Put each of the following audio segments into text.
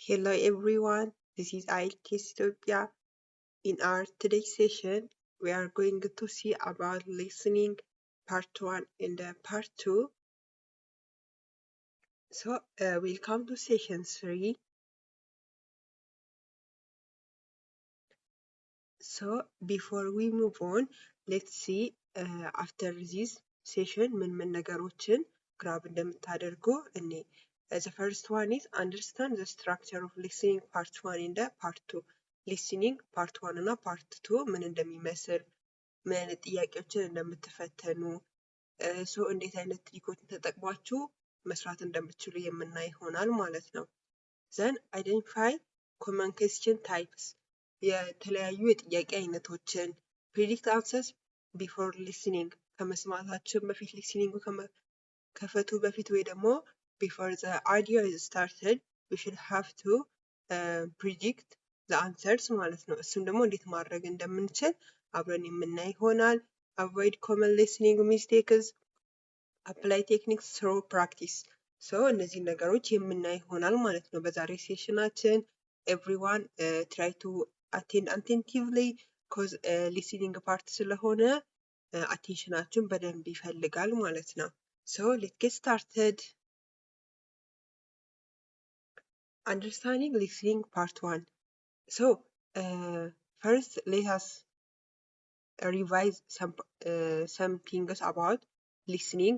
Hello everyone, this is IELTS Ethiopia. In our today's session, we are going to see about listening part 1 and part 2. So we'll come to session 3. So before we move on, let's see after this session ምን ነገሮችን grab እንደምታደርጉ እኔ the first one is understand the structure of listening part 1 and part 2. listening part 1 እና part 2 ምን እንደሚመስል ምን አይነት ጥያቄዎችን እንደምትፈተኑ እንዴት አይነት ትሪኮችን ተጠቅማችሁ መስራት እንደምትችሉ የምናይ ይሆናል ማለት ነው። then identify common question types የተለያዩ የጥያቄ አይነቶችን predict answers before listening ከመስማታችን በፊት listening ከፈቱ በፊት ወይ ደግሞ before the audio is started we should have to predict the answers ማለት ነው። እሱም ደግሞ እንዴት ማድረግ እንደምንችል አብረን የምናይ ይሆናል። avoid common listening mistakes apply techniques through practice እነዚህ ነገሮች የምናይ ይሆናል ማለት ነው በዛሬ ሴሽናችን። everyone try to attend attentively because listening part ስለሆነ attentionአችሁን በደንብ ይፈልጋል ማለት ነው። So let's get started. Understanding listening part 1. So first let us revise some things about listening.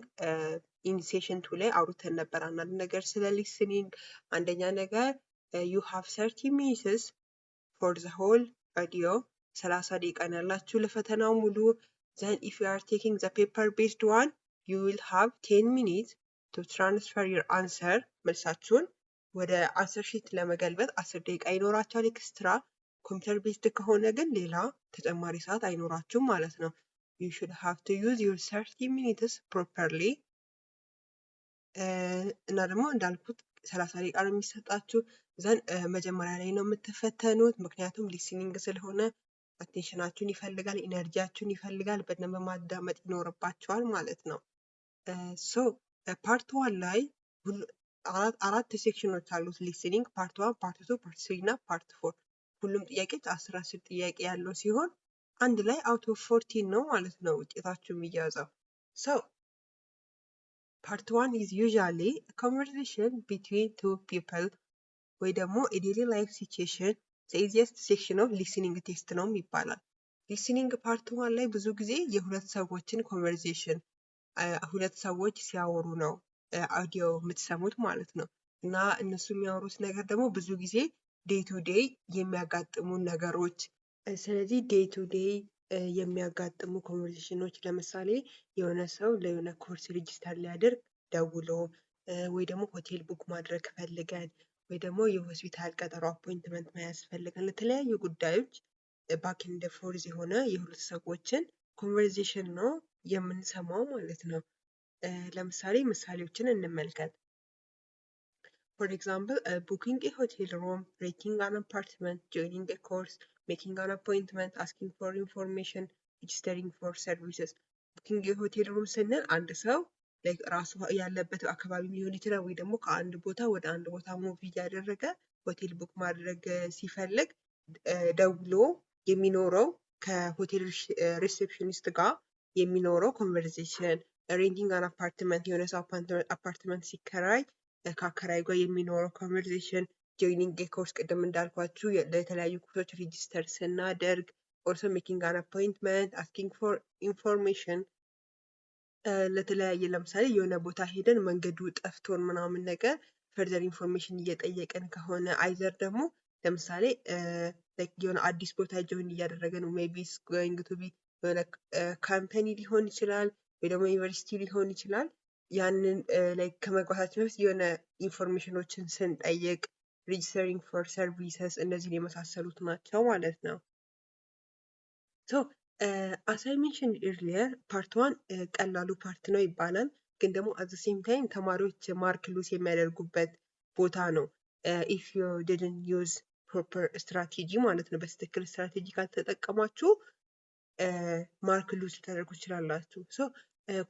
in session 2 ላይ አውርተን ነበር አንዳንድ ነገር ስለ listening። አንደኛ ነገር you have 30 minutes for the whole audio 30 ደቂቃ ነው ያላችሁ ለፈተናው ሙሉ። then if you are taking the paper based one you will have 10 minutes to transfer your answer መልሳችሁን ወደ answer sheet ለመገልበጥ 10 ደቂቃ ይኖራችኋል ኤክስትራ። ኮምፒውተር ቤዝድ ከሆነ ግን ሌላ ተጨማሪ ሰዓት አይኖራችሁም ማለት ነው። you should have to use your 30 minutes properly እና ደግሞ እንዳልኩት 30 ደቂቃ ነው የሚሰጣችሁ። ዘን መጀመሪያ ላይ ነው የምትፈተኑት ምክንያቱም ሊስኒንግ ስለሆነ አቴንሽናችሁን ይፈልጋል፣ ኢነርጂያችሁን ይፈልጋል፣ በደንብ ማዳመጥ ይኖርባችኋል ማለት ነው። ፓርት 1 ላይ አራት ሴክሽኖች አሉት ሊስኒንግ ፓርት 1 ፓርት 2 ፓርት 3 እና ፓርት 4። ሁሉም ጥያቄዎች 10 ጥያቄ ያለው ሲሆን አንድ ላይ አውት ኦፍ 14 ነው ማለት ነው ውጤታችሁ የሚያዘው። part 1 is usually a conversation between two people ወይ ደግሞ a daily life situation. the easiest section of listening test ነው ይባላል። listening part 1 ላይ ብዙ ጊዜ የሁለት ሰዎችን conversation ሁለት ሰዎች ሲያወሩ ነው አውዲዮ የምትሰሙት ማለት ነው። እና እነሱ የሚያወሩት ነገር ደግሞ ብዙ ጊዜ ዴይ ቱ ዴይ የሚያጋጥሙ ነገሮች ስለዚህ ዴይ ቱ ዴይ የሚያጋጥሙ ኮንቨርሴሽኖች ለምሳሌ የሆነ ሰው ለሆነ ኮርስ ሬጂስተር ሊያደርግ ደውሎ ወይ ደግሞ ሆቴል ቡክ ማድረግ ፈልገን ወይ ደግሞ የሆስፒታል ቀጠሮ አፖይንትመንት መያዝ ፈልገን ለተለያዩ ጉዳዮች ባክ ኤንድ ፎርዝ የሆነ የሁለት ሰዎችን ኮንቨርሴሽን ነው የምንሰማው ማለት ነው። ለምሳሌ ምሳሌዎችን እንመልከት። For example, booking a hotel room, renting an apartment, joining a course, making an appointment, asking for information, registering for services. booking a hotel room ስንል አንድ ሰው ራሱ ያለበት አካባቢ ሊሆን ይችላል ወይ ደግሞ ከአንድ ቦታ ወደ አንድ ቦታ ሙቭ እያደረገ ሆቴል ቡክ ማድረግ ሲፈልግ ደውሎ የሚኖረው ከሆቴል ሪሴፕሽኒስት ጋር የሚኖረው ኮንቨርሴሽን። ሬንቲንግ አን አፓርትመንት የሆነ ሰው አፓርትመንት ሲከራይ ከአከራይ ጋር የሚኖረው ኮንቨርሴሽን። ጆይኒንግ ኮርስ ቅድም እንዳልኳችሁ ለተለያዩ ኮርሶች ሬጂስተር ስናደርግ። ኦልሶ ሜኪንግ አን አፖይንትመንት አስኪንግ ፎር ኢንፎርሜሽን ለተለያየ ለምሳሌ የሆነ ቦታ ሄደን መንገዱ ጠፍቶን ምናምን ነገር ፈርዘር ኢንፎርሜሽን እየጠየቀን ከሆነ አይዘር ደግሞ ለምሳሌ የሆነ አዲስ ቦታ ጆይን እያደረገ ነው ሜቢ ኢትስ ጎይንግ ቱ ቢ የሆነ ካምፓኒ ሊሆን ይችላል ወይ ደግሞ ዩኒቨርሲቲ ሊሆን ይችላል። ያንን ከመግባታችን በፊት የሆነ ኢንፎርሜሽኖችን ስንጠይቅ ሬጂስተሪንግ ፎር ሰርቪሰስ እነዚህን የመሳሰሉት ናቸው ማለት ነው። as I mentioned earlier part 1 ቀላሉ ፓርት ነው ይባላል ግን ደግሞ at the same time ተማሪዎች ማርክ ሉዝ የሚያደርጉበት ቦታ ነው። if you didn't use proper strategy ማለት ነው በትክክል ስትራቴጂ ካልተጠቀማችሁ ማርክ ሉዝ ልታደርጉ ትችላላችሁ።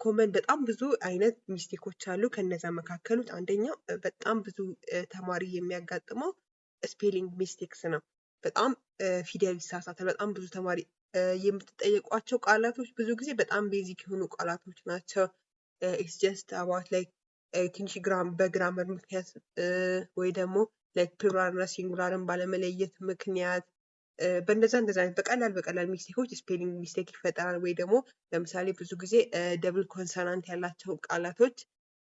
ኮመን በጣም ብዙ አይነት ሚስቴኮች አሉ። ከነዛ መካከል አንደኛው በጣም ብዙ ተማሪ የሚያጋጥመው ስፔሊንግ ሚስቴክስ ነው። በጣም ፊደል ይሳሳታል። በጣም ብዙ ተማሪ የምትጠየቋቸው ቃላቶች ብዙ ጊዜ በጣም ቤዚክ የሆኑ ቃላቶች ናቸው። ኢትስ ጀስት አባውት ላይክ ትንሽ በግራመር ምክንያት ወይ ደግሞ ላይክ ፕሉራል እና ሲንጉላርን ባለመለየት ምክንያት በእንደዛ አይነት በቀላል ሚስቴኮች ስፔሊንግ ሚስቴክ ይፈጠራል። ወይ ደግሞ ለምሳሌ ብዙ ጊዜ ደብል ኮንሰናንት ያላቸው ቃላቶች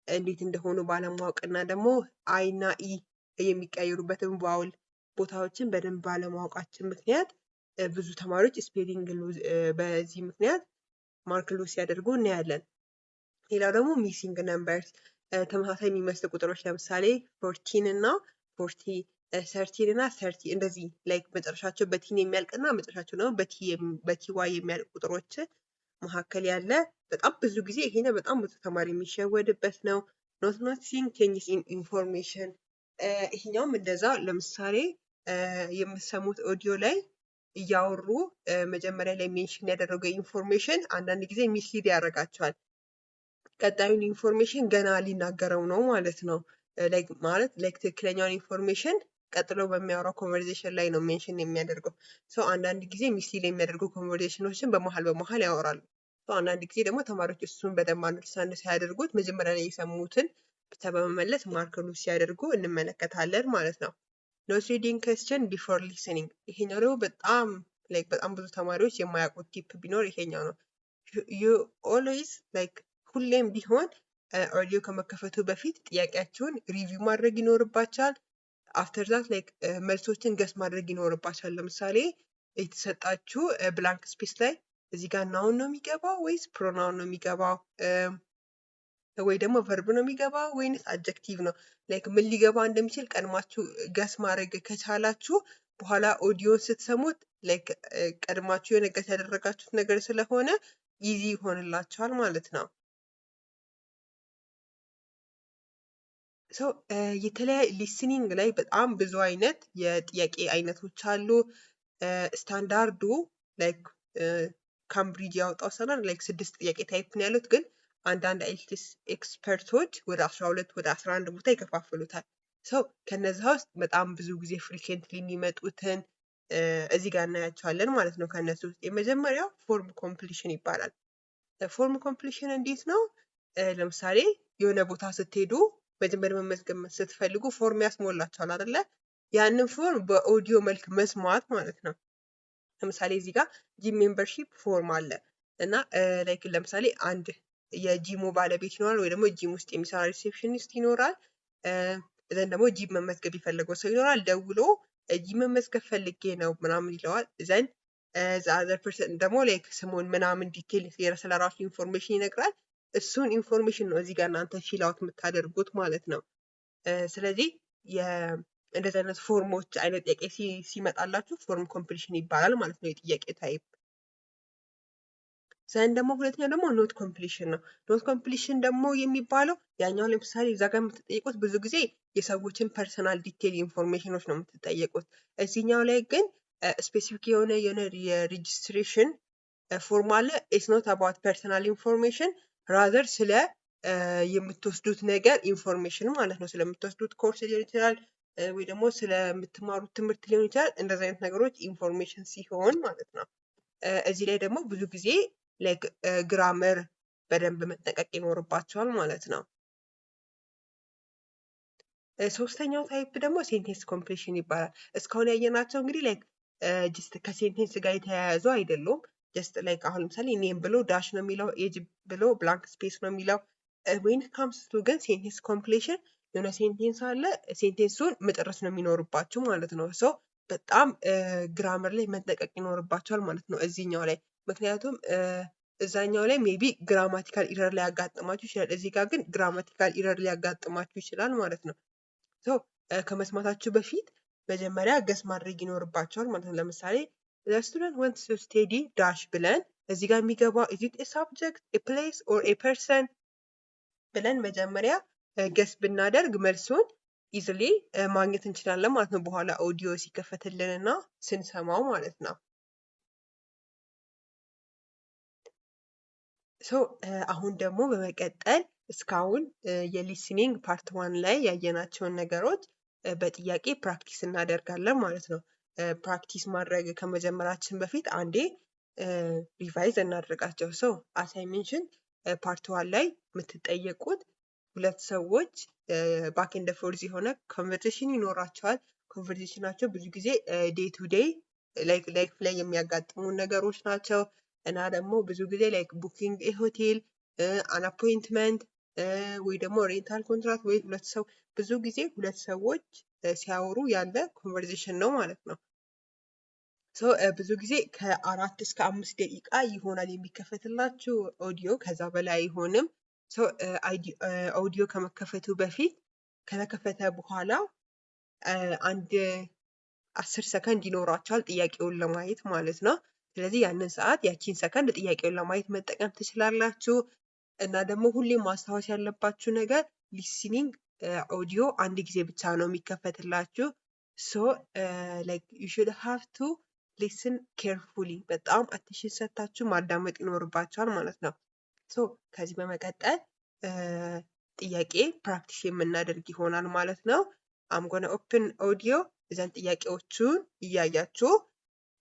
እንዴት እንደሆኑ ባለማወቅ እና ደግሞ አይ እና ኢ የሚቀየሩበትን ቫውል ቦታዎችን በደንብ ባለማወቃችን ምክንያት ብዙ ተማሪዎች ስፔሊንግ በዚህ ምክንያት ማርክ ሉዝ ሲያደርጉ እናያለን። ሌላው ደግሞ ሚሲንግ ነምበርስ ተመሳሳይ የሚመስሉ ቁጥሮች ለምሳሌ 14 እና 40 13 እና 30 እንደዚህ ላይክ መጨረሻቸው በቲን የሚያልቅና መጨረሻቸው ደግሞ በቲዋይ የሚያልቅ ቁጥሮች መካከል ያለ በጣም ብዙ ጊዜ ይሄ በጣም ብዙ ተማሪ የሚሸወድበት ነው። ኖት ኖቲንግ ቼንጅስ ኢን ኢንፎርሜሽን ይሄኛውም እንደዛ ለምሳሌ የምትሰሙት ኦዲዮ ላይ እያወሩ መጀመሪያ ላይ ሜንሽን ያደረገው ኢንፎርሜሽን አንዳንድ ጊዜ ሚስሊድ ያደርጋቸዋል። ቀጣዩን ኢንፎርሜሽን ገና ሊናገረው ነው ማለት ነው። ማለት ትክክለኛውን ኢንፎርሜሽን ቀጥሎ በሚያወራው ኮንቨርሴሽን ላይ ነው ሜንሽን የሚያደርገው። ሰው አንዳንድ ጊዜ ሚስሊድ የሚያደርጉ ኮንቨርሴሽኖችን በመሀል ያወራሉ። አንዳንድ ጊዜ ደግሞ ተማሪዎች እሱን በደንብ አንደርስታንድ ሳያደርጉት መጀመሪያ ላይ የሰሙትን ብቻ በመመለስ ማርክ ሉዝ ሲያደርጉ እንመለከታለን ማለት ነው። ኖት ሪዲንግ ኩዌስችን ቢፎር ሊስኒንግ ይሄኛው ደግሞ በጣም ብዙ ተማሪዎች የማያውቁት ቲፕ ቢኖር ይሄኛው ነው። ዩ ኦልዌይስ ሁሌም ቢሆን ኦዲዮ ከመከፈቱ በፊት ጥያቄያችሁን ሪቪው ማድረግ ይኖርባቸዋል። አፍተር ዛት መልሶችን ገስ ማድረግ ይኖርባቸዋል። ለምሳሌ የተሰጣችሁ ብላንክ ስፔስ ላይ እዚህ ጋር ናውን ነው የሚገባው ወይስ ፕሮናውን ነው የሚገባው ወይ ደግሞ ቨርብ ነው የሚገባው ወይንስ አጀክቲቭ ነው? ምን ሊገባ እንደሚችል ቀድማችሁ ገስ ማድረግ ከቻላችሁ በኋላ ኦዲዮ ስትሰሙት ቀድማችሁ የሆነ ገስ ያደረጋችሁት ነገር ስለሆነ ኢዚ ይሆንላችኋል ማለት ነው። የተለያየ ሊስኒንግ ላይ በጣም ብዙ አይነት የጥያቄ አይነቶች አሉ። ስታንዳርዱ ካምብሪጅ ያወጣው ሰነድ 6 ጥያቄ ታይፕ ነው ያሉት፣ ግን አንዳንድ አይኤልቲኤስ ኤክስፐርቶች ወደ 12 ወደ 11 ቦታ ይከፋፍሉታል። ከነዛ ውስጥ በጣም ብዙ ጊዜ ፍሪኬንትሊ የሚመጡትን እዚህ ጋር እናያቸዋለን ማለት ነው። ከነሱ ውስጥ የመጀመሪያው ፎርም ኮምፕሊሽን ይባላል። ፎርም ኮምፕሊሽን እንዴት ነው? ለምሳሌ የሆነ ቦታ ስትሄዱ መጀመሪያ መመዝገብ ስትፈልጉ ፎርም ያስሞላችኋል አይደለ? ያንን ፎርም በኦዲዮ መልክ መስማት ማለት ነው። ለምሳሌ እዚህ ጋር ጂም ሜምበርሺፕ ፎርም አለ እና ለምሳሌ አንድ የጂሙ ባለቤት ይኖራል ወይ ደግሞ ጂም ውስጥ የሚሰራ ሪሴፕሽኒስት ይኖራል። ዘንድ ደግሞ ጂም መመዝገብ የፈለገው ሰው ይኖራል። ደውሎ ጂም መመዝገብ ፈልጌ ነው ምናምን ይለዋል። ዘንድ ዘአዘር ፐርሰን ደግሞ ስሙን ምናምን ዲቴል ስለራሱ ኢንፎርሜሽን ይነግራል። እሱን ኢንፎርሜሽን ነው እዚህ ጋር እናንተ ፊል አውት የምታደርጉት ማለት ነው። ስለዚህ እንደዚህ አይነት ፎርሞች አይነት ጥያቄ ሲመጣላችሁ ፎርም ኮምፕሊሽን ይባላል ማለት ነው የጥያቄ ታይፕ። ዘንድ ደግሞ ሁለተኛው ደግሞ ኖት ኮምፕሊሽን ነው። ኖት ኮምፕሊሽን ደግሞ የሚባለው ያኛው ለምሳሌ እዛ ጋር የምትጠየቁት ብዙ ጊዜ የሰዎችን ፐርሰናል ዲቴል ኢንፎርሜሽኖች ነው የምትጠየቁት። እዚህኛው ላይ ግን ስፔሲፊክ የሆነ የሬጅስትሬሽን ፎርም አለ። ኢትስ ኖት አባውት ፐርሰናል ኢንፎርሜሽን ራዘር ስለ የምትወስዱት ነገር ኢንፎርሜሽን ማለት ነው። ስለምትወስዱት ኮርስ ሊሆን ይችላል ወይ ደግሞ ስለምትማሩት ትምህርት ሊሆን ይችላል። እንደዚህ አይነት ነገሮች ኢንፎርሜሽን ሲሆን ማለት ነው። እዚህ ላይ ደግሞ ብዙ ጊዜ ግራመር በደንብ መጠንቀቅ ይኖርባቸዋል ማለት ነው። ሶስተኛው ታይፕ ደግሞ ሴንቴንስ ኮምፕሊሽን ይባላል። እስካሁን ያየናቸው እንግዲህ ጀስት ከሴንቴንስ ጋር የተያያዙ አይደሉም። ጀስት አሁን ለምሳሌ ኔም ብሎ ዳሽ ነው የሚለው፣ ኤጅ ብሎ ብላንክ ስፔስ ነው የሚለው። ዌን ካምስ ቱ ግን ሴንቴንስ ኮምፕሊሽን የሆነ ሴንቴንስ አለ፣ ሴንቴንሱን መጨረስ ነው የሚኖርባቸው ማለት ነው። በጣም ግራመር ላይ መጠንቀቅ ይኖርባቸዋል ማለት ነው እዚህኛው ላይ። ምክንያቱም እዛኛው ላይ ሜቢ ግራማቲካል ኢረር ሊያጋጥማችሁ ይችላል። እዚህ ጋር ግን ግራማቲካል ኢረር ሊያጋጥማችሁ ይችላል ማለት ነው። ከመስማታችሁ በፊት መጀመሪያ ገስ ማድረግ ይኖርባቸዋል ማለት ነው። ለምሳሌ the student wants to study dash ብለን እዚህ ጋር የሚገባው is it a subject, a place or a person ብለን መጀመሪያ ገስ ብናደርግ መልሱን ኢዝሊ ማግኘት እንችላለን ማለት ነው። በኋላ ኦዲዮ ሲከፈትልንና ስንሰማው ማለት ነው። አሁን ደግሞ በመቀጠል እስካሁን የሊስኒንግ ፓርት 1 ላይ ያየናቸውን ነገሮች በጥያቄ ፕራክቲስ እናደርጋለን ማለት ነው። ፕራክቲስ ማድረግ ከመጀመራችን በፊት አንዴ ሪቫይዝ እናደርጋቸው። ሰው አስ አይ ሜንሽን ፓርት 1 ላይ የምትጠየቁት ሁለት ሰዎች ባክ ኤንድ ፎርዝ የሆነ ኮንቨርሴሽን ይኖራቸዋል። ኮንቨርሴሽናቸው ብዙ ጊዜ ዴይ ቱ ዴይ ላይፍ ላይ የሚያጋጥሙ ነገሮች ናቸው እና ደግሞ ብዙ ጊዜ ላይክ ቡኪንግ ሆቴል አን አፖይንትመንት ወይ ደግሞ ሬንታል ኮንትራክት ወይ ብዙ ጊዜ ሁለት ሰዎች ሲያወሩ ያለ ኮንቨርሴሽን ነው ማለት ነው። ብዙ ጊዜ ከ4 እስከ 5 ደቂቃ ይሆናል የሚከፈትላችሁ ኦዲዮ፣ ከዛ በላይ አይሆንም። ኦዲዮ ከመከፈቱ በፊት ከተከፈተ በኋላ አንድ 10 ሰከንድ ይኖራቸዋል ጥያቄውን ለማየት ማለት ነው። ስለዚህ ያንን ሰዓት ያቺን ሰከንድ ጥያቄውን ለማየት መጠቀም ትችላላችሁ። እና ደግሞ ሁሌም ማስታወስ ያለባችሁ ነገር ሊስኒንግ ኦዲዮ አንድ ጊዜ ብቻ ነው የሚከፈትላችሁ። ላይክ ዩ ሹድ ሃቭ ቱ ሊስን ኬርፉሊ፣ በጣም አቴንሽን ሰጥታችሁ ማዳመጥ ይኖርባችኋል ማለት ነው። ከዚህ በመቀጠል ጥያቄ ፕራክቲስ የምናደርግ ይሆናል ማለት ነው። አምጎነ ኦፕን ኦዲዮ እዛን ጥያቄዎቹን እያያችሁ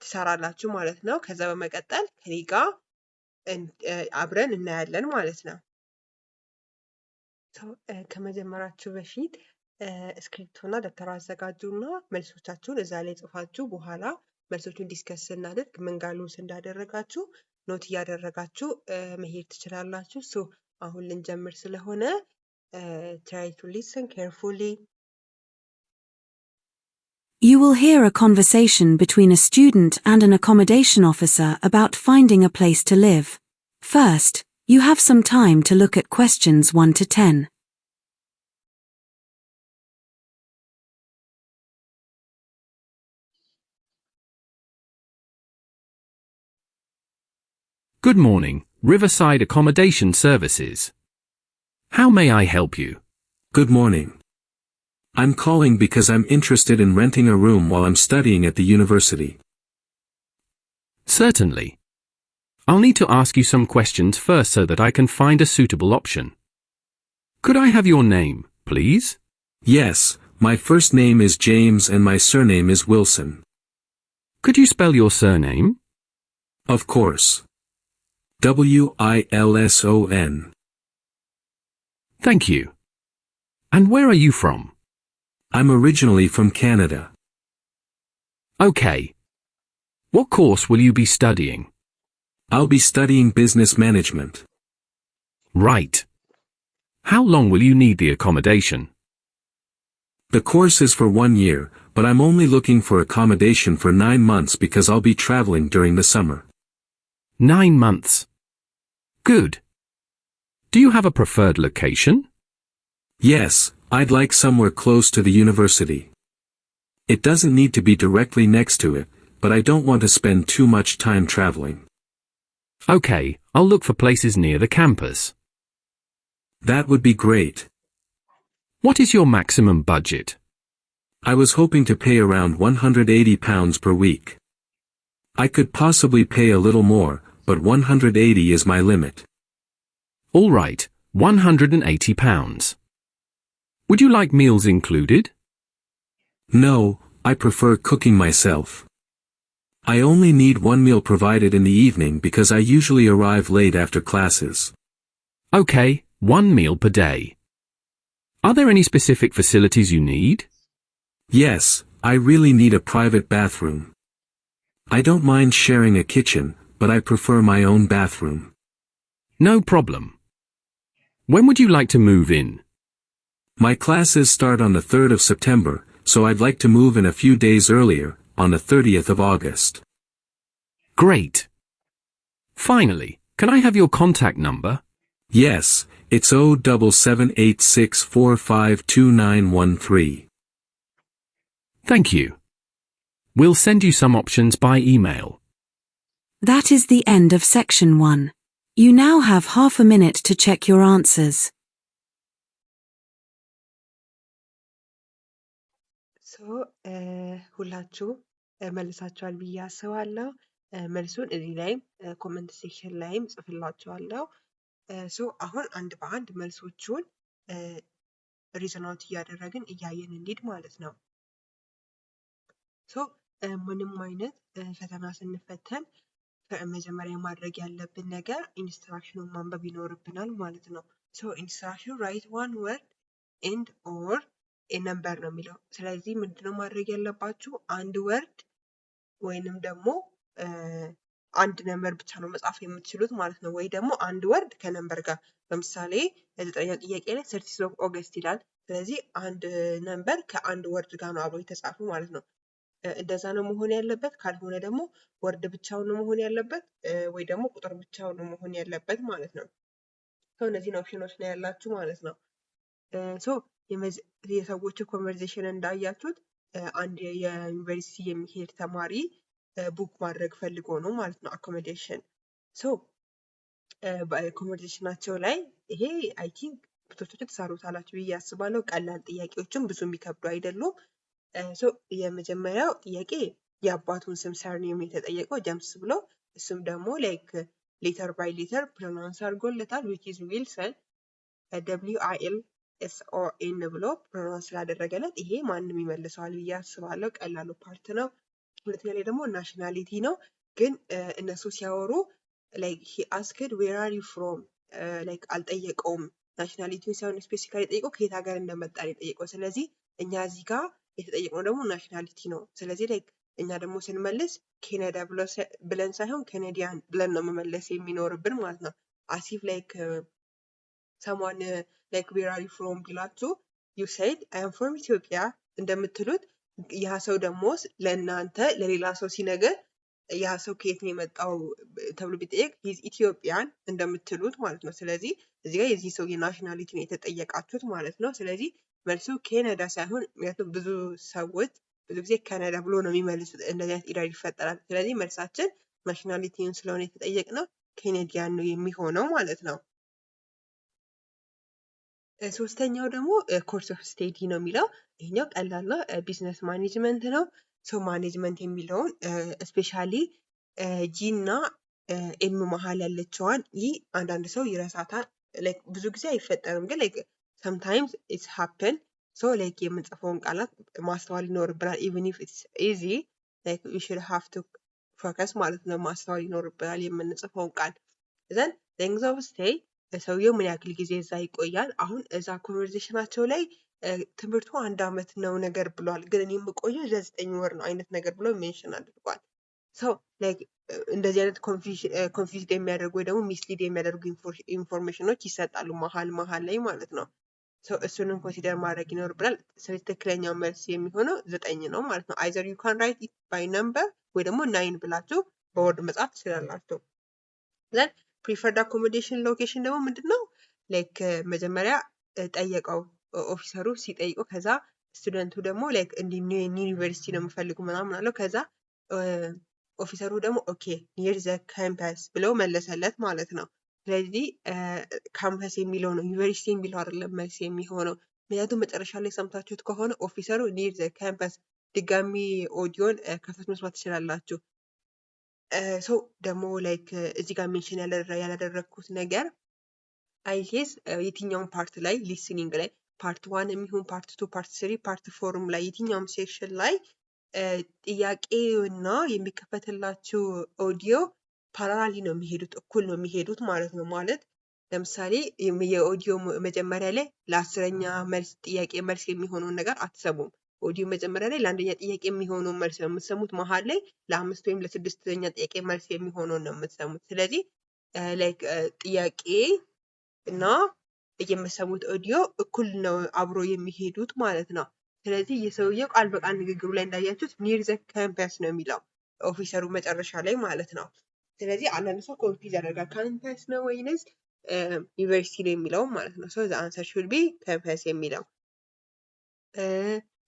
ትሰራላችሁ ማለት ነው። ከዛ በመቀጠል ከኔ ጋር አብረን እናያለን ማለት ነው። ከመጀመራችሁ በፊት ስክሪፕቶና ደብተር አዘጋጁና መልሶቻችሁን እዛ ላይ ጽፋችሁ በኋላ መልሶቹን ዲስከስ ስናደርግ ምን ጋር ሉዝ እንዳደረጋችሁ ኖት እያደረጋችሁ መሄድ ትችላላችሁ። አሁን ልንጀምር ስለሆነ try to listen carefully. You will hear a conversation between a student and an accommodation officer about finding a place to live. First, you have some time to look at questions 1 to 10. Good morning, Riverside Accommodation Services. How may I help you? Good morning. I'm calling because I'm interested in renting a room while I'm studying at the university. Certainly. I'll need to ask you some questions first so that I can find a suitable option. Could I have your name, please? Yes, my first name is James and my surname is Wilson. Could you spell your surname? Of course. Wilson. Thank you. And where are you from? I'm originally from Canada. Okay. What course will you be studying? I'll be studying business management. Right. How long will you need the accommodation? The course is for 1 year, but I'm only looking for accommodation for 9 months because I'll be traveling during the summer. 9 months. Good. Do you have a preferred location? Yes, I'd like somewhere close to the university. It doesn't need to be directly next to it, but I don't want to spend too much time traveling. Okay, I'll look for places near the campus. That would be great. What is your maximum budget? I was hoping to pay around £180 per week. I could possibly pay a little more, but £180 is my limit. All right, £180. Would you like meals included? No, I prefer cooking myself. I only need 1 meal provided in the evening because I usually arrive late after classes. Okay, 1 meal per day. Are there any specific facilities you need? Yes, I really need a private bathroom. I don't mind sharing a kitchen, but I prefer my own bathroom. No problem. When would you like to move in? My classes start on the 3rd of September, so I'd like to move in a few days earlier, on the 30th of August. Great. Finally, can I have your contact number? Yes, it's 07786452913. Thank you. We'll send you some options by email. That is the end of section 1. You now have half a minute to check your answers. ሁላችሁ መልሳችኋል ብዬ አስባለሁ። መልሱን እዚህ ላይም ኮመንት ሴክሽን ላይም ጽፍላችኋለሁ። አሁን አንድ በአንድ መልሶቹን ሪዝን አውት እያደረግን እያየን እንሂድ ማለት ነው። ሶ ምንም አይነት ፈተና ስንፈተን መጀመሪያ ማድረግ ያለብን ነገር ኢንስትራክሽኑን ማንበብ ይኖርብናል ማለት ነው። ሶ ኢንስትራክሽኑ ራይት ዋን ወርድ ኤንድ ኦር ኤ ነምበር ነው የሚለው። ስለዚህ ምንድነው ማድረግ ያለባችሁ? አንድ ወርድ ወይንም ደግሞ አንድ ነምበር ብቻ ነው መጻፍ የምትችሉት ማለት ነው። ወይ ደግሞ አንድ ወርድ ከነምበር ጋር። ለምሳሌ የ9ኛው ጥያቄ ላይ 30 ኦፍ ኦገስት ይላል። ስለዚህ አንድ ነምበር ከአንድ ወርድ ጋር ነው አብሮ የተጻፉ ማለት ነው። እንደዛ ነው መሆን ያለበት። ካልሆነ ደግሞ ወርድ ብቻውን ነው መሆን ያለበት፣ ወይ ደግሞ ቁጥር ብቻውን ነው መሆን ያለበት ማለት ነው። እነዚህን ኦፕሽኖች ነው ያላችሁ ማለት ነው። የሰዎቹ ኮንቨርሴሽን እንዳያችሁት አንድ የዩኒቨርሲቲ የሚሄድ ተማሪ ቡክ ማድረግ ፈልጎ ነው ማለት ነው አኮሞዴሽን። በኮንቨርሴሽናቸው ላይ ይሄ አይ ቲንክ ብዙዎቻችሁ ትሰሩታላችሁ ብዬ አስባለሁ። ቀላል ጥያቄዎችም ብዙ የሚከብዱ አይደሉም። የመጀመሪያው ጥያቄ የአባቱን ስም ሰርኔም የተጠየቀው ጀምስ ብሎ፣ እሱም ደግሞ ላይክ ሌተር ባይ ሌተር ፕሮናንስ አድርጎለታል which is ዊልሰን WILSON ብሎ ፕሮናንስ ስላደረገለት ይሄ ማንም ይመልሰዋል ብዬ አስባለሁ። ቀላሉ ፓርት ነው። ሁለተኛ ላይ ደግሞ ናሽናሊቲ ነው። ግን እነሱ ሲያወሩ ላይክ he asked where are you from ላይክ አልጠየቀውም። ናሽናሊቲውን ሳይሆን ስፔሲፊካሊ ጠይቀው ከየት ሀገር እንደመጣ ነው የጠየቀው። ስለዚህ እኛ እዚህ ጋር የተጠየቅነው ደግሞ ናሽናሊቲ ነው። ስለዚህ ላይክ እኛ ደግሞ ስንመልስ ኬናዳ ብለን ሳይሆን ካናዲያን ብለን ነው መመለስ የሚኖርብን ማለት ነው። አሲፍ ላይክ ሰሟን ላይክ ዌር አር ዩ ፍሮም ቢላችሁ ዩ ሴድ አይ አም ፍሮም ኢትዮጵያ እንደምትሉት ያ ሰው ደግሞ ለእናንተ ለሌላ ሰው ሲነገር ያ ሰው ከየት ነው የመጣው ተብሎ ቢጠየቅ ሂዝ ኢትዮጵያን እንደምትሉት ማለት ነው። ስለዚህ እዚህ ጋር የዚህ ሰው የናሽናሊቲ ነው የተጠየቃችሁት ማለት ነው። ስለዚህ መልሱ ካናዳ ሳይሆን ምክንያቱም ብዙ ሰዎች ብዙ ጊዜ ካናዳ ብሎ ነው የሚመልሱት፣ እንደዚህ አይነት ኢረር ይፈጠራል። ስለዚህ መልሳችን ናሽናሊቲውን ስለሆነ የተጠየቅነው ካናዲያን ነው የሚሆነው ማለት ነው። ሶስተኛው ደግሞ ኮርስ ኦፍ ስቴዲ ነው የሚለው። ይሄኛው ቀላል ነው፣ ቢዝነስ ማኔጅመንት ነው። ሰው ማኔጅመንት የሚለውን ስፔሻሊ ጂ እና ኤም መሀል ያለችዋን ይህ አንዳንድ ሰው ይረሳታል። ላይክ ብዙ ጊዜ አይፈጠርም፣ ግን ላይክ sometimes it's happen so like የምንጽፈውን ቃላት ማስተዋል ይኖርብናል። even if it's easy like we should have to focus ማለት ነው። ማስተዋል ይኖርብናል የምንጽፈውን ቃል። then length of stay ሰውየው ምን ያክል ጊዜ እዛ ይቆያል። አሁን እዛ ኮንቨርሴሽናቸው ላይ ትምህርቱ 1 ዓመት ነው ነገር ብሏል፣ ግን እኔ የምቆየው ለ9 ወር ነው አይነት ነገር ብሎ ሜንሽን አድርጓል። ሰው ላይክ እንደዚህ አይነት ኮንፊውዝድ የሚያደርጉ ወይ ደግሞ ሚስሊድ የሚያደርጉ ኢንፎርሜሽኖች ይሰጣሉ መሀል ላይ ማለት ነው። እሱንም ኮንሲደር ማድረግ ይኖርብናል። ስለዚህ ትክክለኛው መልስ የሚሆነው 9 ነው ማለት ነው። አይዘር ዩ ካን ራይት ኢት ባይ ነምበር ወይ ደግሞ 9 ብላችሁ በወርድ መጻፍ ትችላላችሁ። ዘን ፕሪፈርድ አኮሞዴሽን ሎኬሽን ደግሞ ምንድነው? ላይክ መጀመሪያ ጠየቀው ኦፊሰሩ ሲጠይቀው፣ ከዛ ስቱደንቱ ደግሞ ላይክ እንዲህ ዩኒቨርሲቲ ነው የምፈልጉ ምናምን አለው። ከዛ ኦፊሰሩ ደግሞ ኦኬ ኒር ዘ ካምፐስ ብለው መለሰለት ማለት ነው። ስለዚህ ካምፐስ የሚለው ነው ዩኒቨርሲቲ የሚለው አይደለም መልስ የሚሆነው። ምክንያቱም መጨረሻ ላይ ሰምታችሁት ከሆነ ኦፊሰሩ ኒር ዘ ካምፐስ፣ ድጋሚ ኦዲዮን ከፈት መስማት ትችላላችሁ። ሰው ደግሞ ላይክ እዚህ ጋር ሜንሽን ያላደረግኩት ነገር አይቴስ የትኛውም ፓርት ላይ ሊስኒንግ ላይ ፓርት 1 የሚሆን ፓርት 2 ፓርት 3 ፓርት 4 ላይ የትኛውም ሴክሽን ላይ ጥያቄና የሚከፈትላችሁ ኦዲዮ ፓራላሊ ነው የሚሄዱት፣ እኩል ነው የሚሄዱት ማለት ነው። ማለት ለምሳሌ የኦዲዮ መጀመሪያ ላይ ለ10ኛ መልስ ጥያቄ መልስ የሚሆነውን ነገር አትሰሙም። ኦዲዮ መጀመሪያ ላይ ለ1ኛ ጥያቄ የሚሆነውን መልስ ነው የምትሰሙት። መሀል ላይ ለ5 ወይም ለ6ኛ ጥያቄ መልስ የሚሆነውን ነው የምትሰሙት። ስለዚህ ላይክ ጥያቄ እና የምትሰሙት ኦዲዮ እኩል ነው አብሮ የሚሄዱት ማለት ነው። ስለዚህ የሰውየው ቃል በቃል ንግግሩ ላይ እንዳያችሁት ኒር ዘ ካምፐስ ነው የሚለው ኦፊሰሩ መጨረሻ ላይ ማለት ነው። ስለዚህ አንዳንድ ሰው ኮንፊውዝ ያደርጋል ካምፐስ ነው ወይንስ ዩኒቨርሲቲ ነው የሚለው ማለት ነው። ሶ ዘ አንሰር ሹድ ቢ ካምፐስ የሚለው።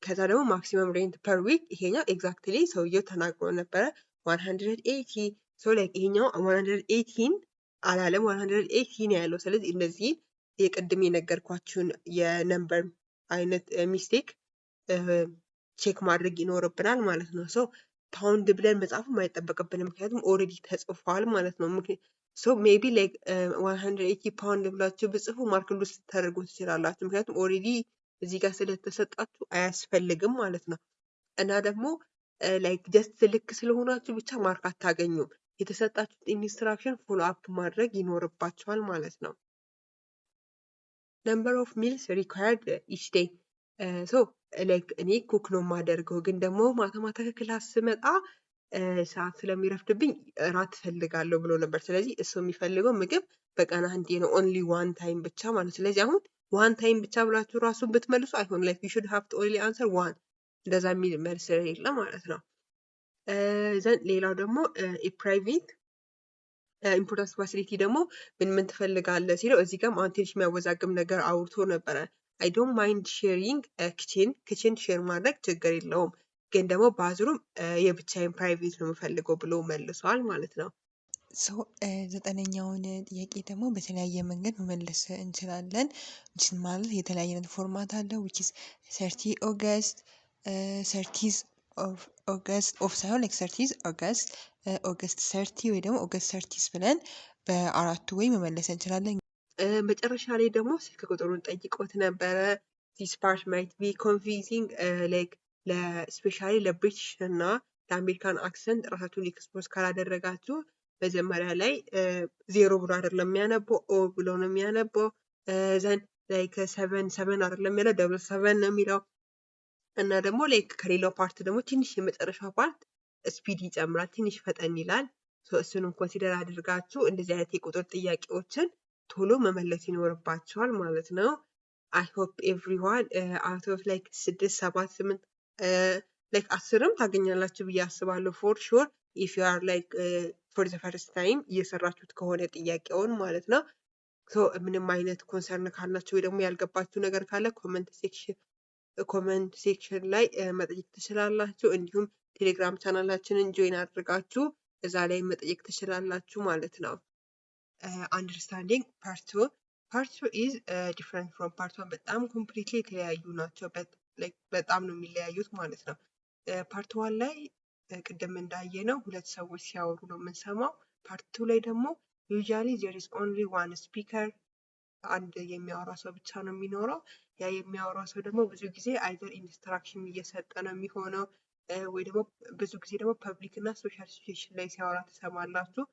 ከዛ ደግሞ ማክሲመም ሬንት ፐር ዊክ ይሄኛው ኤግዛክትሊ ሰውየው ተናግሮ ነበረ 180። ሶ ላይክ ይሄኛው 118 አላለም 180 ነው ያለው። ስለዚህ እነዚህ የቅድም የነገርኳችሁን የነምበር አይነት ሚስቴክ ቼክ ማድረግ ይኖርብናል ማለት ነው። ሶ ፓውንድ ብለን መጻፍ አይጠበቅብንም፣ ምክንያቱም ኦልሬዲ ተጽፏል ማለት ነው። ሶ ሜቢ ላይክ 180 ፓውንድ ብላችሁ ብጽፉ ማርክ ሉዝ ታደርጉ ትችላላችሁ፣ ምክንያቱም ኦልሬዲ እዚህ ጋር ስለተሰጣችሁ አያስፈልግም ማለት ነው። እና ደግሞ ላይክ ጀስት ልክ ስለሆናችሁ ብቻ ማርክ አታገኙም። የተሰጣችሁት ኢንስትራክሽን ፎሎ አፕ ማድረግ ይኖርባችኋል ማለት ነው። ነምበር ኦፍ ሚልስ ሪኳየርድ ኢች ዴይ ሶ ላይክ እኔ ኩክ ነው የማደርገው፣ ግን ደግሞ ማታ ማታ ከክላስ ስመጣ ሰዓት ስለሚረፍድብኝ እራት እፈልጋለሁ ብሎ ነበር። ስለዚህ እሱ የሚፈልገው ምግብ በቀን አንዴ ነው፣ ኦንሊ ዋን ታይም ብቻ ማለት። ስለዚህ አሁን ዋን ታይም ብቻ ብላችሁ ራሱን ብትመልሱ አይሆን፣ ላይክ ዩ ሹድ ሃቭ ቱ ኦንሊ አንሰር ዋን፣ እንደዛ የሚል መልስ የለ ማለት ነው። ዘን ሌላው ደግሞ ፕራይቬት ኢምፖርታንስ ፋሲሊቲ ደግሞ ምን ትፈልጋለህ ሲለው እዚህ ጋር አሁን ትንሽ የሚያወዛግብ ነገር አውርቶ ነበረ። አይ ዶንት ማይንድ ሼሪንግ ክችን ሼር ማድረግ ችግር የለውም፣ ግን ደግሞ ባዝሩም የብቻዬን ፕራይቬት ነው የምፈልገው ብሎ መልሷል ማለት ነው። ዘጠነኛውን ጥያቄ ደግሞ በተለያየ መንገድ መመለስ እንችላለን። ማለት የተለያየ አይነት ፎርማት አለው። which is 30 ኦገስት 30 ኦገስት ኦፍ ሳይሆን like 30 ኦገስት ኦገስት 30 ወይ ደግሞ ኦገስት 30 ብለን በአራቱ ወይ መመለስ እንችላለን። መጨረሻ ላይ ደግሞ ስልክ ቁጥሩን ጠይቆት ነበረ። this part might be confusing like ለስፔሻሊ ለብሪቲሽ እና ለአሜሪካን አክሰንት ራሳችሁን ኤክስፖዝ ካላደረጋችሁ መጀመሪያ ላይ ዜሮ ብሎ አይደለም የሚያነበው፣ ኦ ብሎ ነው የሚያነበው። ዘን ላይክ ሰቨን አይደለም የሚለው ደብል ሰቨን ነው የሚለው። እና ደግሞ ላይክ ከሌላው ፓርት ደግሞ ትንሽ የመጨረሻው ፓርት ስፒድ ይጨምራል፣ ትንሽ ፈጠን ይላል። እሱንም ኮንሲደር አድርጋችሁ እንደዚህ አይነት የቁጥር ጥያቄዎችን ቶሎ መመለስ ይኖርባቸዋል ማለት ነው። አይ ሆፕ ኤቭሪዋን አውት ኦፍ ላይክ 6 7 8 ላይክ 10ም ታገኛላችሁ ብዬ አስባለሁ ፎር ሹር ኢፍ ዩ አር ላይክ ፎር ዘ ፈርስት ታይም እየሰራችሁት ከሆነ ጥያቄውን ማለት ነው። ምንም አይነት ኮንሰርን ካላችሁ ወይ ደግሞ ያልገባችሁ ነገር ካለ ኮመንት ሴክሽን ላይ መጠየቅ ትችላላችሁ። እንዲሁም ቴሌግራም ቻናላችንን ጆይን አድርጋችሁ እዛ ላይ መጠየቅ ትችላላችሁ ማለት ነው። አንደርስታንዲንግ ፓርት 2 ኢዝ ዲፍረንት ፍሮም ፓርት 1። በጣም ኮምፕሊትሊ የተለያዩ ናቸው። በጣም ነው የሚለያዩት ማለት ነው። ፓርት 1 ላይ ቅድም እንዳየ ነው ሁለት ሰዎች ሲያወሩ ነው የምንሰማው። ፓርት 2 ላይ ደግሞ ዩዥዋሊ ዜር ኢዝ ኦንሊ ዋን ስፒከር፣ አንድ የሚያወራ ሰው ብቻ ነው የሚኖረው። ያ የሚያወራው ሰው ደግሞ ብዙ ጊዜ አይዘር ኢንስትራክሽን እየሰጠ ነው የሚሆነው ወይ ደግሞ ብዙ ጊዜ ደግሞ ፐብሊክ እና ሶሻል ሲቹዌሽን ላይ ሲያወራ ትሰማላችሁ።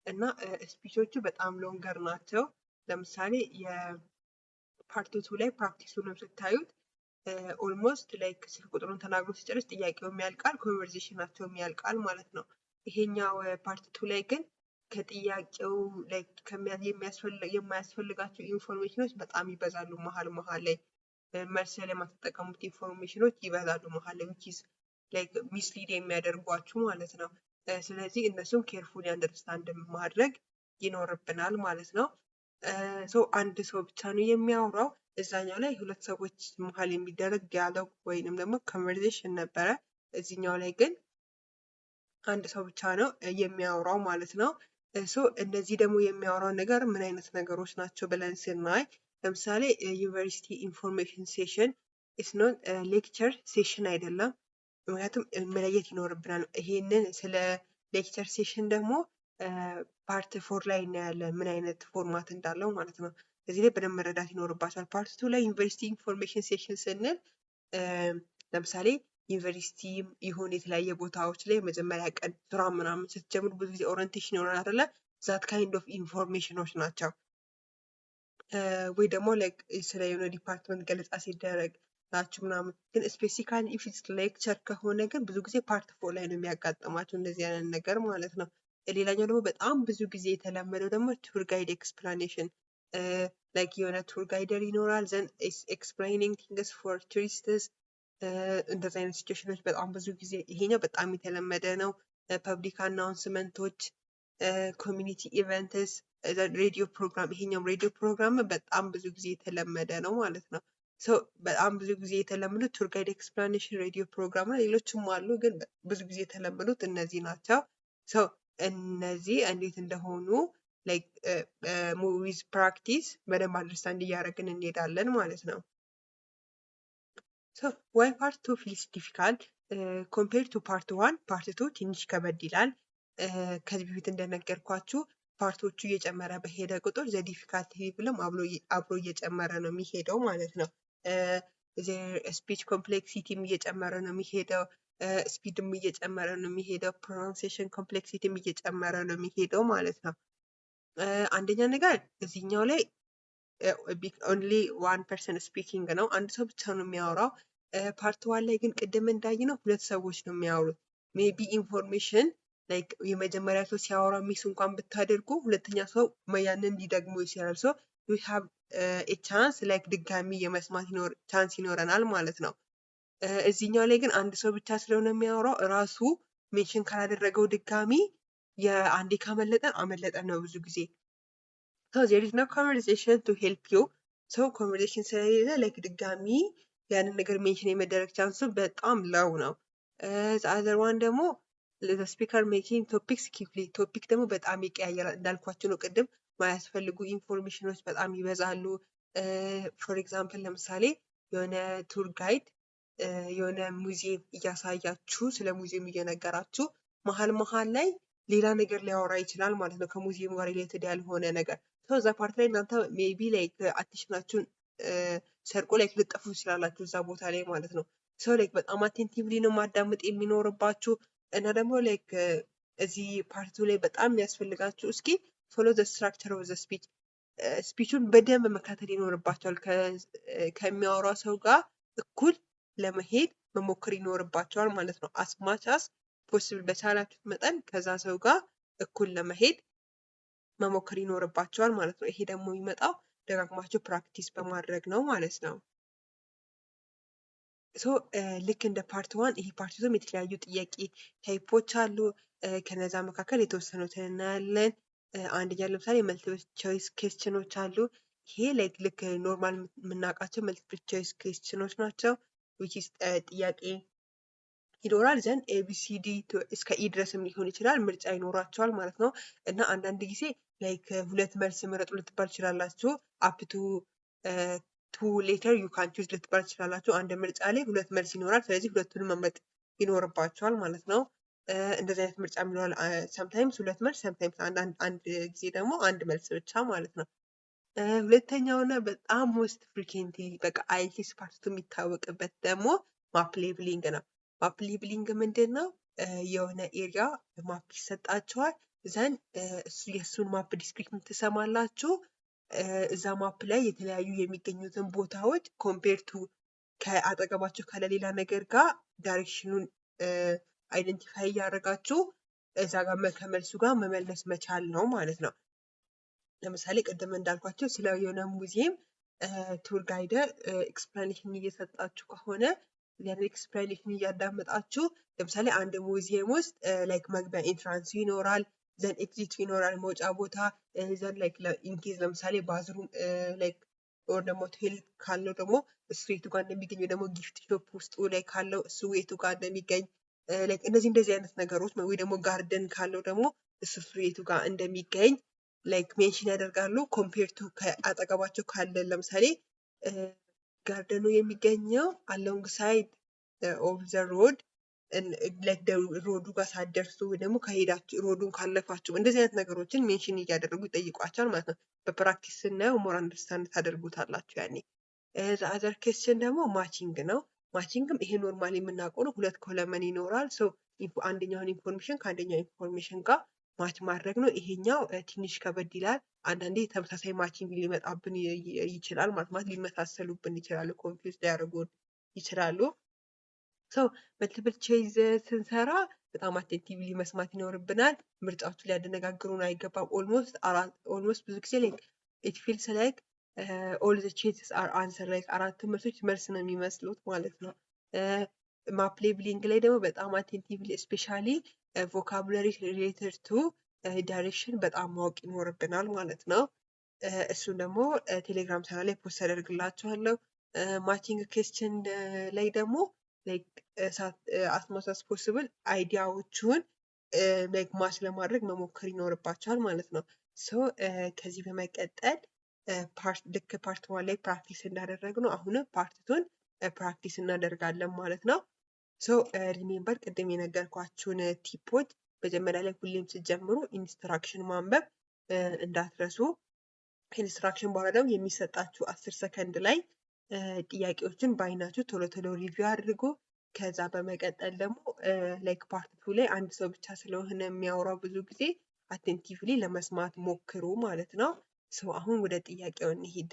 እና ስፒቾቹ በጣም ሎንገር ናቸው። ለምሳሌ የፓርት 2 ላይ ፕራክቲሱንም ስታዩት ኦልሞስት ላይክ ስልክ ቁጥሩን ተናግሮ ሲጨርስ ጥያቄውም ያልቃል፣ ኮንቨርሴሽናቸውም ያልቃል ማለት ነው። ይሄኛው ፓርት 2 ላይ ግን ከጥያቄው ላይ የማያስፈልጋቸው ኢንፎርሜሽኖች በጣም ይበዛሉ። መሀል ላይ መልስ ላይ የማትጠቀሙት ኢንፎርሜሽኖች ይበዛሉ መሀል ላይ which is like ሚስሊድ የሚያደርጓችሁ ማለት ነው። ስለዚህ እነሱም ኬርፉሊ አንደርስታንድ ማድረግ ይኖርብናል ማለት ነው። አንድ ሰው ብቻ ነው የሚያወራው። እዛኛው ላይ ሁለት ሰዎች መሀል የሚደረግ ዲያሎግ ወይንም ደግሞ ኮንቨርሴሽን ነበረ። እዚህኛው ላይ ግን አንድ ሰው ብቻ ነው የሚያወራው ማለት ነው። እነዚህ ደግሞ የሚያወራው ነገር ምን አይነት ነገሮች ናቸው ብለን ስናይ ለምሳሌ ዩኒቨርሲቲ ኢንፎርሜሽን ሴሽን ኢስ ኖት ሌክቸር ሴሽን አይደለም። ምክንያቱም መለየት ይኖርብናል። ይሄንን ስለ ሌክቸር ሴሽን ደግሞ ፓርት 4 ላይ እናያለን ምን አይነት ፎርማት እንዳለው ማለት ነው። እዚህ ላይ በደንብ መረዳት ይኖርባቸዋል። ፓርት 2 ላይ ዩኒቨርሲቲ ኢንፎርሜሽን ሴሽን ስንል ለምሳሌ ዩኒቨርሲቲ ይሁን የተለያየ ቦታዎች ላይ መጀመሪያ ቀን ስራ ምናምን ስትጀምሩ ብዙ ጊዜ ኦሪንቴሽን ይሆናል አይደለ? ዛት ካይንድ ኦፍ ኢንፎርሜሽኖች ናቸው። ወይ ደግሞ ስለ የሆነ ዲፓርትመንት ገለጻ ሲደረግ ናቸው ምናምን። ግን ስፔሲፊካሊ ኢፍ ኢትስ ሌክቸር ከሆነ ግን ብዙ ጊዜ ፓርት 4 ላይ ነው የሚያጋጥማቸው እንደዚህ አይነት ነገር ማለት ነው። ሌላኛው ደግሞ በጣም ብዙ ጊዜ የተለመደው ደግሞ ቱር ጋይድ ኤክስፕላኔሽን ላይክ የሆነ ቱር ጋይደር ይኖራል ዘን ኤክስፕላይኒንግ ቲንግስ ፎር ቱሪስትስ። እንደዚህ አይነት ሲቹዌሽኖች በጣም ብዙ ጊዜ ይሄኛው በጣም የተለመደ ነው። ፐብሊክ አናውንስመንቶች፣ ኮሚኒቲ ኢቨንትስ፣ ሬዲዮ ፕሮግራም። ይሄኛው ሬዲዮ ፕሮግራም በጣም ብዙ ጊዜ የተለመደ ነው ማለት ነው። በጣም ብዙ ጊዜ የተለመዱት ቱር ጋይድ ኤክስፕላኔሽን፣ ሬዲዮ ፕሮግራም እና ሌሎችም አሉ፣ ግን ብዙ ጊዜ የተለመዱት እነዚህ ናቸው። እነዚህ እንዴት እንደሆኑ ዊዝ ፕራክቲስ በደንብ አንደርስታንድ እያደረግን እንሄዳለን ማለት ነው። ዋይ ፓርት 2 ፊልስ ዲፊካልት ኮምፔር ቱ ፓርት 1። ፓርት 2 ትንሽ ከበድ ይላል። ከዚህ በፊት እንደነገርኳችሁ ፓርቶቹ እየጨመረ በሄደ ቁጥር ዘ ዲፊካልቲ ብለም አብሮ እየጨመረ ነው የሚሄደው ማለት ነው። ስፒች ኮምፕሌክሲቲም እየጨመረ ነው የሚሄደው፣ ስፒድም እየጨመረ ነው የሚሄደው፣ ፕሮናንሴሽን ኮምፕሌክሲቲም እየጨመረ ነው የሚሄደው ማለት ነው። አንደኛ ነገር እዚህኛው ላይ ኦንሊ ዋን ፐርሰን ስፒኪንግ ነው፣ አንድ ሰው ብቻ ነው የሚያወራው። ፓርት ዋን ላይ ግን ቅድም እንዳየነው ሁለት ሰዎች ነው የሚያወሩት። ሜቢ ኢንፎርሜሽን ላይክ የመጀመሪያ ሰው ሲያወራ ሚስ እንኳን ብታደርጉ ሁለተኛ ሰው ያንን ሊደግሞ ይችላል። ሶ ዊ ሃቭ ኤ ቻንስ ላይክ ድጋሚ የመስማት ቻንስ ይኖረናል ማለት ነው። እዚህኛው ላይ ግን አንድ ሰው ብቻ ስለሆነ የሚያወራው እራሱ ሜንሽን ካላደረገው ድጋሚ የአንዴ ካመለጠን አመለጠን ነው ብዙ ጊዜ። So there is no conversation to help you. So conversation ስለሌለ ላይክ ድጋሚ ያንን ነገር ሜንሽን የመደረግ ቻንሱ በጣም ለው ነው። the other one ደግሞ the speaker making topics quickly ቶፒክ ደግሞ በጣም ይቀያየራል እንዳልኳችሁ ነው ቅድም ማያስፈልጉ ኢንፎርሜሽኖች በጣም ይበዛሉ። ፎር ኤግዛምፕል ለምሳሌ የሆነ ቱር ጋይድ የሆነ ሙዚየም እያሳያችሁ ስለ ሙዚየም እየነገራችሁ መሀል ላይ ሌላ ነገር ሊያወራ ይችላል ማለት ነው ከሙዚየም ጋር ሪሌትድ ያልሆነ ነገር። እዛ ፓርት ላይ እናንተ ሜቢ ላይክ አቴንሽናችሁን ሰርቆ ላይክ ልጠፉ ትችላላችሁ እዛ ቦታ ላይ ማለት ነው። ሰው ላይክ በጣም አቴንቲቭሊ ነው ማዳመጥ የሚኖርባችሁ እና ደግሞ ላይክ እዚህ ፓርቱ ላይ በጣም የሚያስፈልጋችሁ እስኪ ፎሎ ዘ ስትራክቸር ኦፍ ዘ ስፒች ስፒቹን በደንብ መከታተል ይኖርባቸዋል። ከሚያወራ ሰው ጋር እኩል ለመሄድ መሞከር ይኖርባቸዋል ማለት ነው። አስማቻስ ፖስብል በቻላችሁት መጠን ከዛ ሰው ጋር እኩል ለመሄድ መሞከር ይኖርባቸዋል ማለት ነው። ይሄ ደግሞ የሚመጣው ደጋግማችሁ ፕራክቲስ በማድረግ ነው ማለት ነው። ሶ ልክ እንደ ፓርት ዋን ይሄ ፓርት ቱም የተለያዩ ጥያቄ ታይፖች አሉ። ከነዛ መካከል የተወሰኑትን እናያለን። አንደኛ ለምሳሌ መልቲፕል ቾይስ ኩዌስችኖች አሉ። ይሄ ላይክ ልክ ኖርማል የምናውቃቸው መልቲፕል ቾይስ ኩዌስችኖች ናቸው። which is ጥያቄ ይኖራል ዘን ኤቢሲዲ እስከ ኢ ድረስም ሊሆን ይችላል ምርጫ ይኖራቸዋል ማለት ነው። እና አንዳንድ ጊዜ ላይክ ሁለት መልስ ምረጡ ልትባል ትችላላችሁ። አፕ ቱ ሌተር ዩ ካን ቹዝ ልትባል ትችላላችሁ። አንድ ምርጫ ላይ ሁለት መልስ ይኖራል። ስለዚህ ሁለቱንም መምረጥ ይኖርባቸዋል ማለት ነው። እንደዚህ አይነት ምርጫ ይኖራል። ሰምታይምስ ሁለት መልስ ሰምታይምስ አንድ ጊዜ ደግሞ አንድ መልስ ብቻ ማለት ነው። ሁለተኛውና በጣም ሞስት ፍሪኬንት በቃ አይቲስ ፓርቱ የሚታወቅበት ደግሞ ማፕ ሌብሊንግ ነው። ማፕ ሌብሊንግ ምንድን ነው? የሆነ ኤሪያ ማፕ ይሰጣቸዋል። ዘን የእሱን ማፕ ዲስክሪፕሽን ትሰማላችሁ። እዛ ማፕ ላይ የተለያዩ የሚገኙትን ቦታዎች ኮምፔር ቱ ከአጠገባቸው ከሌላ ነገር ጋር ዳይሬክሽኑን አይደንቲፋይ እያደረጋችሁ እዛ ጋር ከመልሱ ጋር መመለስ መቻል ነው ማለት ነው። ለምሳሌ ቅድም እንዳልኳቸው ስለ የሆነ ሙዚየም ቱር ጋይደር ኤክስፕላኔሽን እየሰጣችሁ ከሆነ ያን ኤክስፕላኔሽን እያዳመጣችሁ ለምሳሌ አንድ ሙዚየም ውስጥ ላይክ መግቢያ ኢንትራንስ ይኖራል፣ ዘን ኤግዚት ይኖራል መውጫ ቦታ፣ ዘን ላይክ ኢንኬዝ ለምሳሌ ባዝሩም ላይክ ኦር ደግሞ ቶይሌት ካለው ደግሞ እሱ የቱ ጋር እንደሚገኝ ደግሞ ጊፍት ሾፕ ውስጡ ላይ ካለው እሱ የቱ ጋር እንደሚገኝ ላይክ እንደዚህ አይነት ነገሮች ወይ ደግሞ ጋርደን ካለው ደግሞ እሱ የቱ ጋር እንደሚገኝ ላይክ ሜንሽን ያደርጋሉ። ኮምፔር ቱ ከአጠገባቸው ካለ ለምሳሌ ጋርደኑ የሚገኘው አሎንግ ሳይድ ኦፍ ዘ ሮድ ላይክ ሮዱ ጋር ሳትደርሱ ወይ ደግሞ ከሄዳችሁ ሮዱን ካለፋችሁ እንደዚህ አይነት ነገሮችን ሜንሽን እያደረጉ ይጠይቋቸዋል ማለት ነው። በፕራክቲስ ስናየው ሞር አንደርስታንድ ታደርጉታላችሁ ያኔ። አዘር ኬስችን ደግሞ ማቺንግ ነው። ማቺንግም ይሄ ኖርማሊ የምናውቀው ነው። ሁለት ኮለመን ይኖራል። ሶ አንደኛውን ኢንፎርሜሽን ከአንደኛው ኢንፎርሜሽን ጋር ማች ማድረግ ነው። ይሄኛው ትንሽ ከበድ ይላል። አንዳንዴ ተመሳሳይ ማቺንግ ሊመጣብን ይችላል ማለት ሊመሳሰሉብን ይችላሉ፣ ኮንፊውዝ ሊያደርጉን ይችላሉ። ሰው መልቲፕል ቾይስ ስንሰራ በጣም አቴንቲቭሊ መስማት ይኖርብናል። ምርጫዎቹ ሊያደነጋግሩን አይገባም። ኦልሞስት ብዙ ጊዜ ላይክ ኢት ፊልስ ላይክ ኦል ዘ ቾይስስ አር አንሰር ላይክ አራቱ መልሶች መልስ ነው የሚመስሉት ማለት ነው። ማፕ ሌብሊንግ ላይ ደግሞ በጣም አቴንቲቭሊ ስፔሻሊ ቮካቡላሪ ሪሌትድ ቱ ዳይሬክሽን በጣም ማወቅ ይኖርብናል ማለት ነው። እሱን ደግሞ ቴሌግራም ቻናል ላይ ፖስት ያደርግላችኋለሁ። ማቺንግ ኩዌስችን ላይ ደግሞ ላይክ አስ ማች አስ ፖስብል አይዲያዎቹን ላይክ ማች ለማድረግ መሞከር ይኖርባቸዋል ማለት ነው። ሶ ከዚህ በመቀጠል ልክ ፓርት ዋን ላይ ፕራክቲስ እንዳደረግነው አሁንም ፓርት ቱን ፕራክቲስ እናደርጋለን ማለት ነው። ሶ ሪሜምበር ቅድም የነገርኳችሁን ቲፖች መጀመሪያ ላይ ሁሌም ስትጀምሩ ኢንስትራክሽን ማንበብ እንዳትረሱ። ከኢንስትራክሽን በኋላ ደግሞ የሚሰጣችሁ 10 ሰከንድ ላይ ጥያቄዎችን በአይናችሁ ቶሎ ቶሎ ሪቪው አድርጎ ከዛ በመቀጠል ደግሞ ላይክ ፓርት 2 ላይ አንድ ሰው ብቻ ስለሆነ የሚያወራው ብዙ ጊዜ አቴንቲቭሊ ለመስማት ሞክሩ ማለት ነው። አሁን ወደ ጥያቄው እንሂድ።